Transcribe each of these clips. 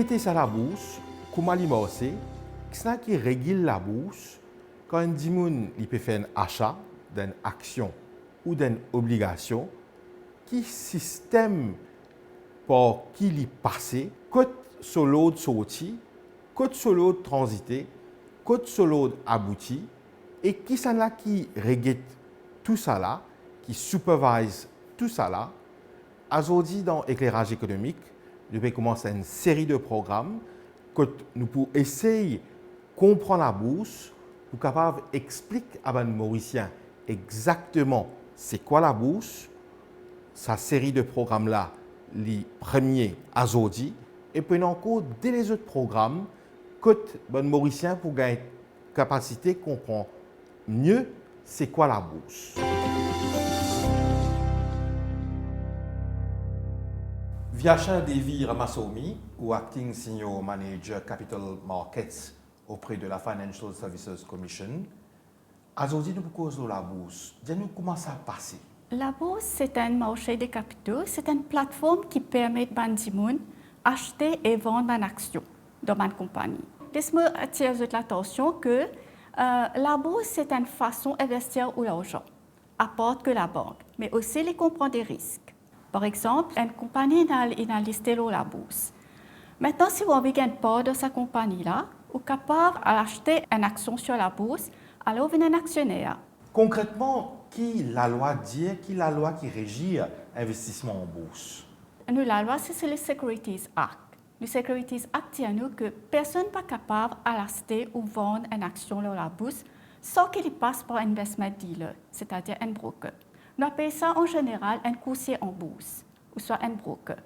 était ça la bourse, comment il marche, qu'est-ce qui régule la bourse quand un dimoun il peut faire un achat d'une action ou d'une obligation, qui système par qui il passé, côté sur l'autre sorti, côté sur l'autre transité, côté sur l'autre abouti, et qui sont là qui régule tout ça là, qui supervise tout ça là. Aujourd'hui, dans l'éclairage économique, nous vais commencer une série de programmes que nous pouvons essayer de comprendre la bourse pour capable d'expliquer à les Mauriciens exactement c'est quoi la bourse, sa série de programmes là, les premiers aujourd'hui, et puis encore dès les autres programmes, que les Mauriciens pour gagner capacité de comprendre mieux c'est quoi la bourse. Viacha Devi Ramaswamy, ou Acting Senior Manager Capital Markets auprès de la Financial Services Commission, aujourd'hui nous causons la bourse. Dis-nous comment ça passe. La bourse, c'est un marché de capitaux, c'est une plateforme qui permet à Bandimoun acheter et vendre une action dans une compagnie. Laisse-moi attirer l'attention que la bourse, c'est une façon d'investir où l'argent apporte que la banque, mais aussi les comprendre des risques. Par exemple, une compagnie est listée sur la bourse. Maintenant, si vous avez une part de cette compagnie-là, vous êtes capable d'acheter une action sur la bourse, alors vous êtes un actionnaire. Concrètement, qui la loi dit, qui la loi qui régit l'investissement en bourse? La loi, c'est le Securities Act. Le Securities Act dit à nous que personne n'est pas capable d'acheter ou vendre une action sur la bourse sans qu'il passe par un investment dealer, c'est-à-dire un broker. On appelle ça en général un courtier en bourse, ou soit un broker.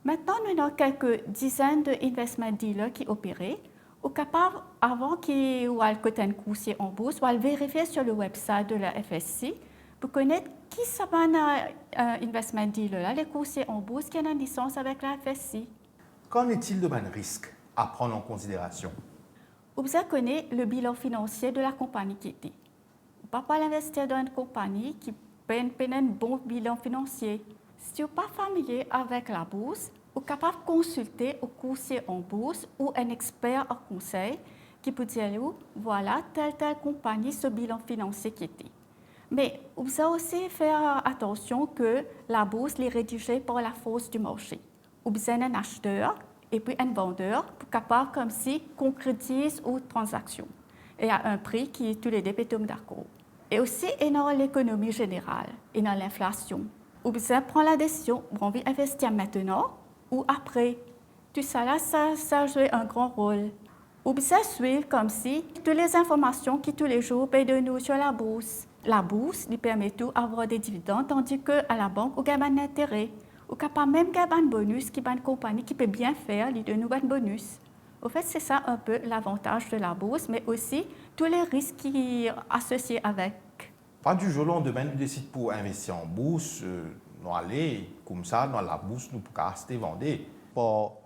Maintenant, nous avons quelques dizaines d'investment dealers qui opèrent, ou capables, avant qu'ils ou un courtier en bourse, ou vérifier sur le website de la FSC pour connaître qui sont les investment dealers, les courtiers en bourse qui ont une licence avec la FSC. Qu'en est-il de risques à prendre en considération? Vous connaissez le bilan financier de la compagnie qui était. Vous ne pouvez pas investir dans une compagnie qui paie un bon bilan financier. Si vous n'êtes pas familier avec la bourse, vous êtes capable de consulter un courtier en bourse ou un expert en conseil qui peut dire voilà telle compagnie, ce bilan financier qui était. Mais vous devez aussi faire attention que la bourse est rédigée par la force du marché. Vous avez un acheteur et puis un vendeur pour capable comme si concrétise une transaction et à un prix qui est tous les deux tombent d'accord. Et aussi dans l'économie générale et dans l'inflation. Vous prendre la décision, vous envie investir maintenant ou après. Tout ça là, ça joue un grand rôle. Vous suivre comme si toutes les informations qui tous les jours payent de nous sur la bourse. La bourse lui permet d'avoir des dividendes, tandis qu'à la banque, vous avez un intérêt. Vous pouvez même gagner un bonus qui est une compagnie qui peut bien faire, lui donner un bonus. En fait, c'est ça un peu l'avantage de la bourse, mais aussi tous les risques qui sont associés avec. Pas du jour au lendemain, nous décidons pour investir en bourse, nous aller comme ça dans la bourse, nous pouvons acheter, vendre. Pour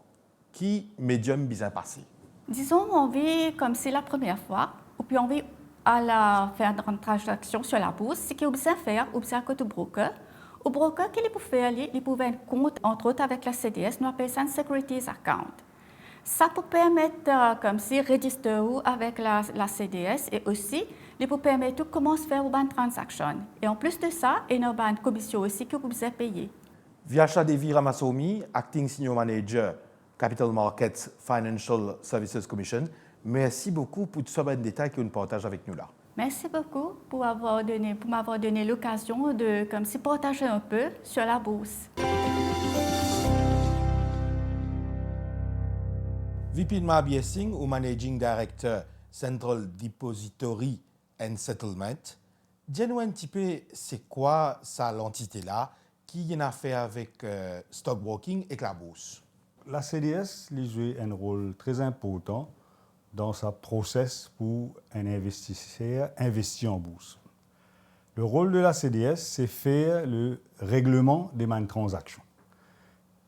qui médium bien passé? Disons, on vit comme c'est la première fois, ou puis on vit à faire une transaction sur la bourse, c'est qu'il faut faire, ou bien côté broker. Au broker, qu'il peut faire, il peut faire un compte, entre autres avec la CDS, nous appelons ça un Securities Account. Ça peut permettre, comme si, register avec la CDS et aussi, il peut permettre comment se faire une transaction. Et en plus de ça, il y a une commission aussi que vous devez payer. Viacha Devi Ramaswamy, Acting Senior Manager, Capital Markets Financial Services Commission, merci beaucoup pour tout ce bon détail que vous partagez avec nous là. Merci beaucoup pour m'avoir donné l'occasion de comme si, partager un peu sur la bourse. Vipinma Biesing, ou Managing Director Central Depository and Settlement, dis-nous un petit peu c'est quoi ça l'entité là qui a fait avec stockbroking et la bourse. La CDS joue un rôle très important dans sa process pour un investisseur investir en bourse. Le rôle de la CDS, c'est faire le règlement des transactions.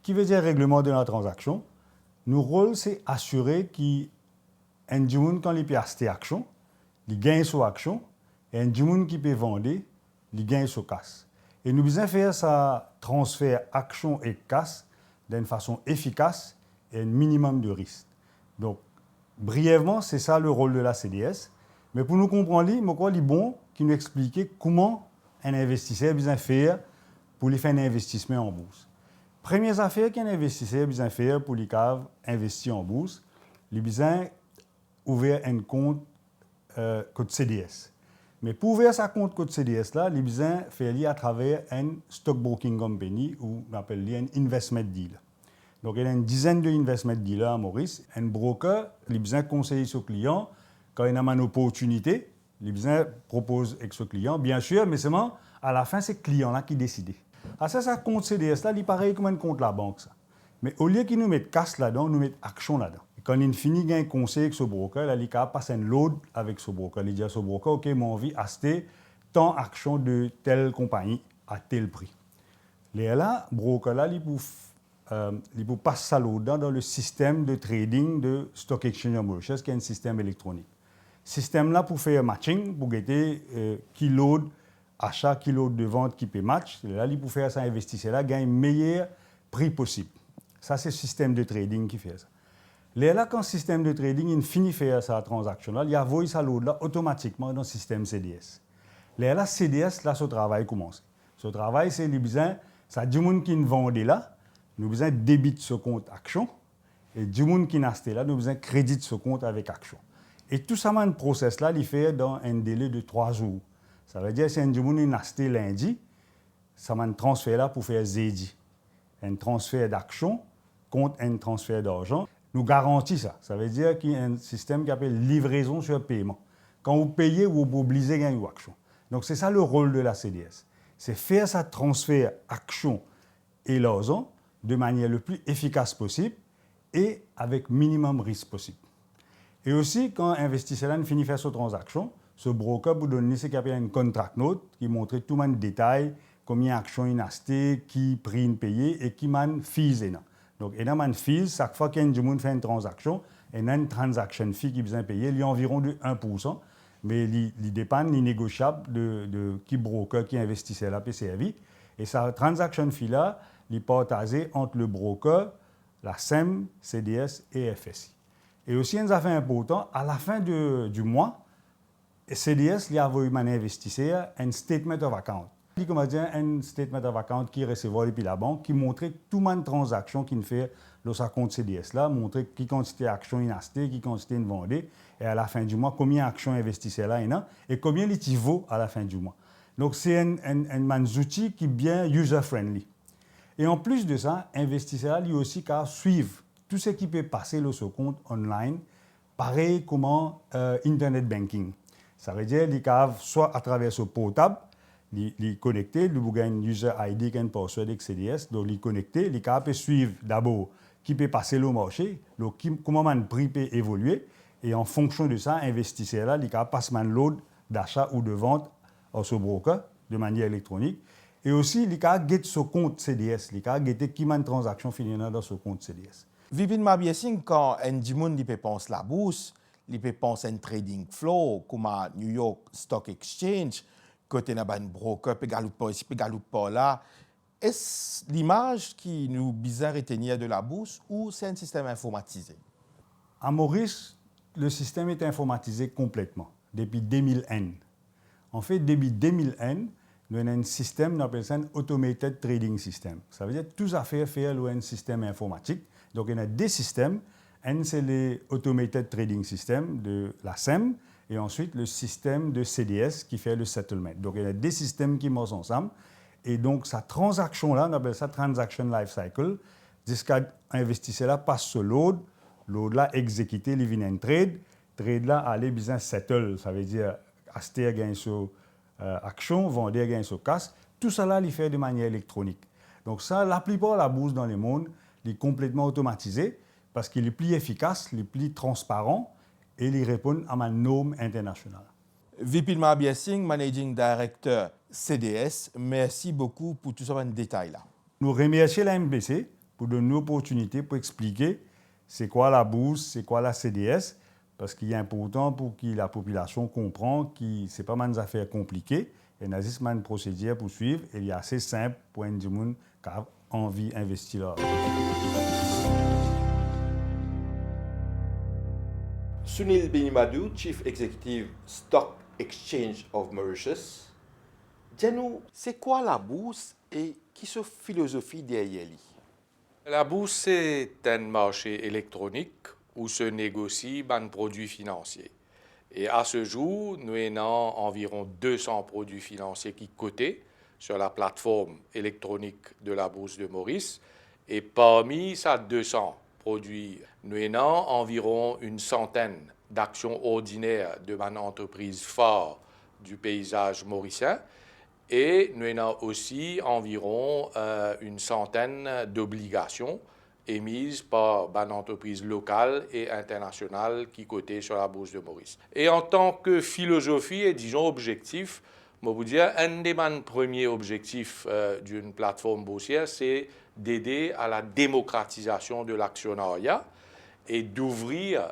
Qui veut dire règlement de la transaction? Notre rôle, c'est assurer qu'un monde quand il peut acheter action, il gagne sur action, et un monde qui peut vendre, il gagne sur casse. Et nous devons faire ça transfert action et casse d'une façon efficace et un minimum de risque. Donc, brièvement, c'est ça le rôle de la CDS. Mais pour nous comprendre, je crois qu'il est bon qui nous explique comment un investisseur a besoin de faire pour faire un investissement en bourse. Première affaire qu'un investisseur a besoin de faire pour investir en bourse, il a besoin d'ouvrir un compte code CDS. Mais pour ouvrir sa compte code CDS, là, il a besoin de faire à travers un stockbroking company ou on appelle un investment deal. Donc, il y a une dizaine d'investment dealers à Maurice. Un broker, il a besoin de conseiller son client quand il a une opportunité. Il a besoin de proposer avec son client, bien sûr, mais seulement à la fin, c'est le client-là qui décide. Ça compte CDS, là, il est pareil comme un compte la banque. Ça. Mais au lieu qu'ils nous mettent cash là-dedans, nous mettent action là-dedans. Et quand il finit un conseil avec ce broker, là, il passe un load avec ce broker. Il dit à ce broker, OK, j'ai envie d'acheter tant d'action de telle compagnie à tel prix. Et là, le broker, là, il peut passer ça là-dedans dans le système de trading de Stock Exchange of Mauritius, qui est un système électronique. Ce système-là, pour faire matching, pour guetter qui load, achat, qui load de vente, qui peut match, là, il peut faire ça, investisseur-là, gagne le meilleur prix possible. Ça, c'est le système de trading qui fait ça. Là, quand le système de trading il finit de faire sa transaction-là, il envoie ça là automatiquement dans le système CDS. Là, CDS, là, ce travail commence. Ce travail, c'est les besoins, ça du monde qui vend là, nous besoin débiter ce compte action, et du monde qui n'a acheté là, nous besoin crédit ce compte avec action. Et tout ça, le process-là, il fait dans un délai de 3 jours. Ça veut dire que si un du monde qui a acheté lundi, ça m'a un transfert là pour faire jeudi. Un transfert d'action contre un transfert d'argent. Nous garantissons ça. Ça veut dire qu'il y a un système qui s'appelle livraison sur paiement. Quand vous payez, vous obligez à gagner une action. Donc, c'est ça le rôle de la CDS. C'est faire ça transfert action et l'argent de manière le plus efficace possible et avec minimum risque possible. Et aussi, quand l'investisseur finit de faire sa transaction, ce broker vous donne ce qu'on appelle une contract note qui montre tout le détail, combien d'actions il a acheté, qui prix il payé et qui man fees. Donc, il y a un fees, chaque fois qu'un monde fait une transaction, il y a une transaction fee qui besoin payer, il y a environ de 1%, mais il dépend, il est négociable de qui broker, qui investisseur là peut servir. Et sa transaction fee là, il est partagé entre le broker, la SEM, CDS et FSI. Et aussi, une affaire importante, à la fin du mois, CDS il a envoyé à l'investisseur un statement of account. Comme dire, un statement of account qui est recevé depuis la banque, qui montrait toute la transaction qu'il fait dans sa compte CDS là, montrait qui quantité d'actions il a acheté, qui quantité il vendait, et à la fin du mois, combien d'actions investisseurs là il a, et combien il vaut à la fin du mois. Donc, c'est un outil qui est bien user-friendly. Et en plus de ça, investisseur lui aussi qu'à suivre tout ce qui peut passer sur son compte online, pareil comme Internet Banking. Ça veut dire qu'il peut soit à travers son portable, il est connecté, il a un user ID qui est password avec CDS, donc il est connecté, il peut suivre d'abord qui peut passer le marché, comment le prix peut évoluer, et en fonction de ça, investisseur là, il peut passer un load d'achat ou de vente à ce broker de manière électronique. Et aussi, il peut get son compte CDS, il peut get qui une transaction finie dans ce compte CDS. Vipin Mabiesing, quand un dimoun peut penser la bourse, il peut penser un trading flow, comme à New York Stock Exchange, côté d'un broker, peut galouper par ici, peut galouper par là. Est-ce l'image qui nous bizarre retenir de la bourse ou c'est un système informatisé? À Maurice, le système est informatisé complètement, depuis 2001. En fait, depuis 2001, nous avons un système, on appelle ça un Automated Trading System. Ça veut dire que tout affaire fait un système informatique. Donc, il y a deux systèmes. Un, c'est le Automated Trading System de la SEM, et ensuite le système de CDS qui fait le settlement. Donc, il y a deux systèmes qui marchent ensemble. Et donc, sa transaction-là, on appelle ça Transaction Life Cycle, jusqu'à l'investisseur là passe ce load, là exécuté, il vient un trade là aller business settle, ça veut dire acheter gain sur action, vendre gain sur cash. Tout ça là, il fait de manière électronique. Donc ça, la plupart de la bourse dans le monde, il est complètement automatisé parce qu'il est plus efficace, il est plus transparent et il répond à ma norme internationale. Vipin Mabiesing, Managing Director CDS, merci beaucoup pour tout ce détail là. Nous remercions la MBC pour donner l'opportunité pour expliquer c'est quoi la bourse, c'est quoi la CDS, parce qu'il est important pour que la population comprenne que ce n'est pas une affaire compliquée, il y a juste une procédure pour suivre et il est assez simple pour un monde qui a envie d'investir là. Sunil Benimadou, Chief Executive Stock Exchange of Mauritius. Dis-nous, c'est quoi la bourse et qui est la philosophie derrière lui? La bourse, c'est un marché électronique où se négocient des produits financiers. Et à ce jour, nous avons environ 200 produits financiers qui cotés sur la plateforme électronique de la Bourse de Maurice. Et parmi ces 200 produits, nous avons environ une centaine d'actions ordinaires de entreprises phares du paysage mauricien. Et nous avons aussi environ une centaine d'obligations émises par des entreprises locales et internationales qui cotaient sur la Bourse de Maurice. Et en tant que philosophie et disons objectif, je vous dire, un des premiers objectifs d'une plateforme boursière, c'est d'aider à la démocratisation de l'actionnariat et d'ouvrir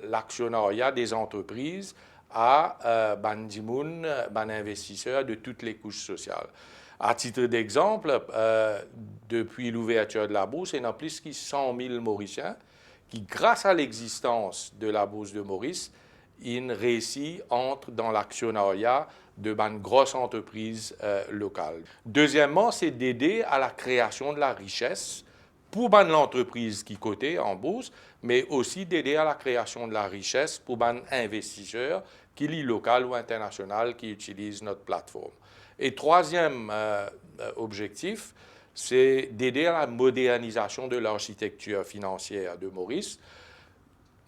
l'actionnariat des entreprises à ban investisseurs de toutes les couches sociales. À titre d'exemple, depuis l'ouverture de la bourse, il y a plus de 100 000 Mauriciens qui, grâce à l'existence de la Bourse de Maurice, entrent dans l'actionnariat de grosses entreprises locales. Deuxièmement, c'est d'aider à la création de la richesse pour l'entreprise qui cotait en bourse, mais aussi d'aider à la création de la richesse pour les investisseurs, qui sont locaux ou internationaux, qui utilisent notre plateforme. Et troisième objectif, c'est d'aider à la modernisation de l'architecture financière de Maurice.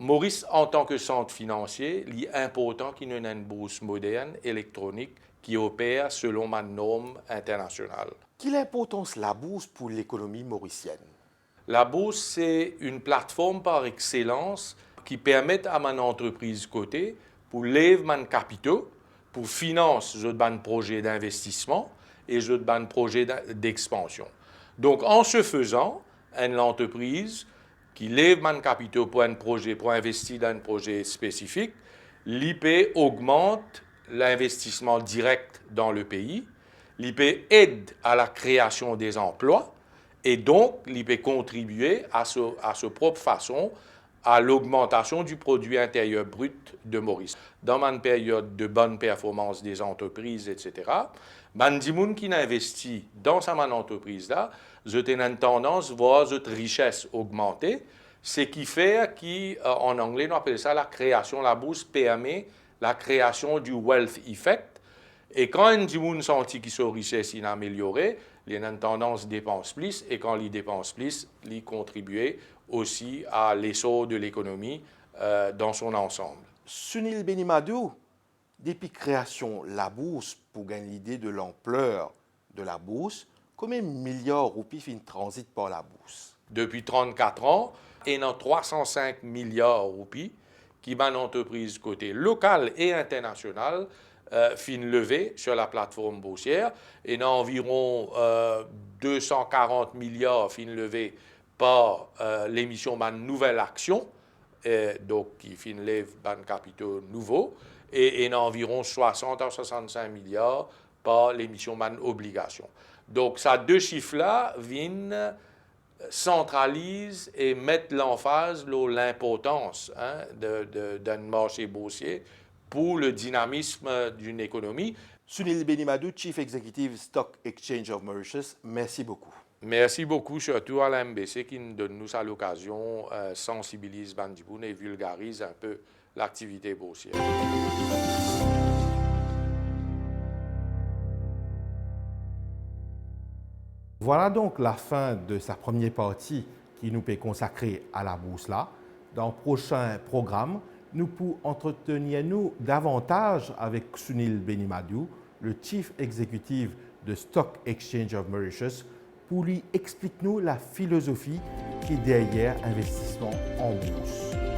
Maurice, en tant que centre financier, il est important qu'il y ait une bourse moderne, électronique, qui opère selon ma norme internationale. Quelle est l'importance de la bourse pour l'économie mauricienne? La bourse, c'est une plateforme par excellence qui permet à mon entreprise cotée pour lever mon capital, pour financer un projet d'investissement et un projet d'expansion. Donc, en ce faisant, une entreprise qui lève mon capital pour un projet, pour investir dans un projet spécifique, l'IP augmente l'investissement direct dans le pays, l'IP aide à la création des emplois et donc l'IP contribuer à sa propre façon à l'augmentation du produit intérieur brut de Maurice. Dans une période de bonne performance des entreprises, etc., les gens qui investissent dans cette entreprise-là, ils ont une tendance à voir cette richesse augmenter, ce qui fait qu'en anglais, on appelle ça la création. La bourse permet la création du wealth effect. Et quand les gens sentent que leur richesse est améliorée, ils ont une tendance à dépenser plus, et quand ils dépensent plus, ils contribuent aussi à l'essor de l'économie dans son ensemble. Sunil Benimadou, depuis la création de la bourse, pour gagner l'idée de l'ampleur de la bourse, combien de milliards de roupies transitent par la bourse? Depuis 34 ans, il y a 305 milliards de roupies qui sont entreprises côté local et international fin levé sur la plateforme boursière. Et il y a environ 240 milliards fin levés par l'émission de nouvelles actions, donc qui fin lève des capitaux nouveaux, et il y a environ 60 à 65 milliards par l'émission d'obligations. Donc, ces deux chiffres-là viennent centraliser et mettre l'emphase sur l'importance d'un marché boursier pour le dynamisme d'une économie. Sunil Benimadou, Chief Executive Stock Exchange of Mauritius, merci beaucoup. Merci beaucoup, surtout à l'MBC qui nous donne l'occasion de sensibiliser Bandiboun et vulgarise un peu l'activité boursière. Voilà donc la fin de sa première partie qui nous est consacrée à la bourse là. Dans le prochain programme, nous pourrons entretenir nous davantage avec Sunil Benimadou, le Chief Executive de Stock Exchange of Mauritius, pour lui expliquer nous la philosophie qui est derrière investissement en bourse.